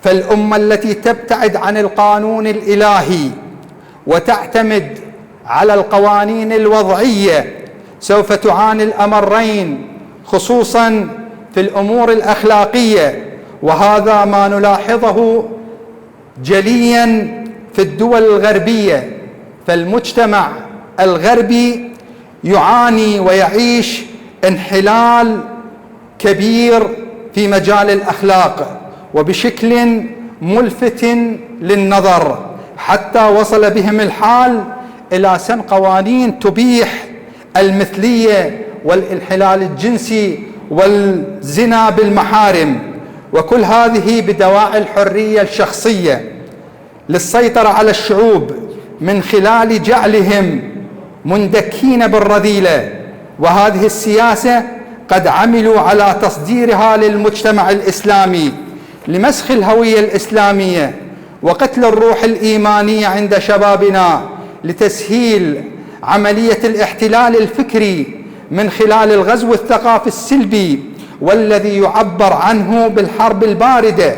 فالأمة التي تبتعد عن القانون الإلهي وتعتمد على القوانين الوضعية سوف تعاني الأمرين، خصوصا في الأمور الأخلاقية، وهذا ما نلاحظه جليا في الدول الغربية. فالمجتمع الغربي يعاني ويعيش انحلال كبير في مجال الأخلاق وبشكل ملفت للنظر، حتى وصل بهم الحال إلى سن قوانين تبيح المثلية والانحلال الجنسي والزنا بالمحارم، وكل هذه بدواعي الحرية الشخصية للسيطرة على الشعوب من خلال جعلهم مندكين بالرذيلة. وهذه السياسة قد عملوا على تصديرها للمجتمع الإسلامي لمسخ الهوية الإسلامية وقتل الروح الإيمانية عند شبابنا، لتسهيل عملية الاحتلال الفكري من خلال الغزو الثقافي السلبي، والذي يعبر عنه بالحرب الباردة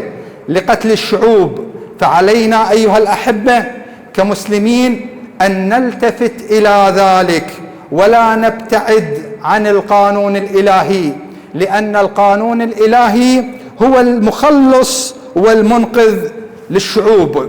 لقتل الشعوب. فعلينا أيها الأحبة كمسلمين أن نلتفت إلى ذلك ولا نبتعد عن القانون الإلهي، لأن القانون الإلهي هو المخلص والمنقذ للشعوب.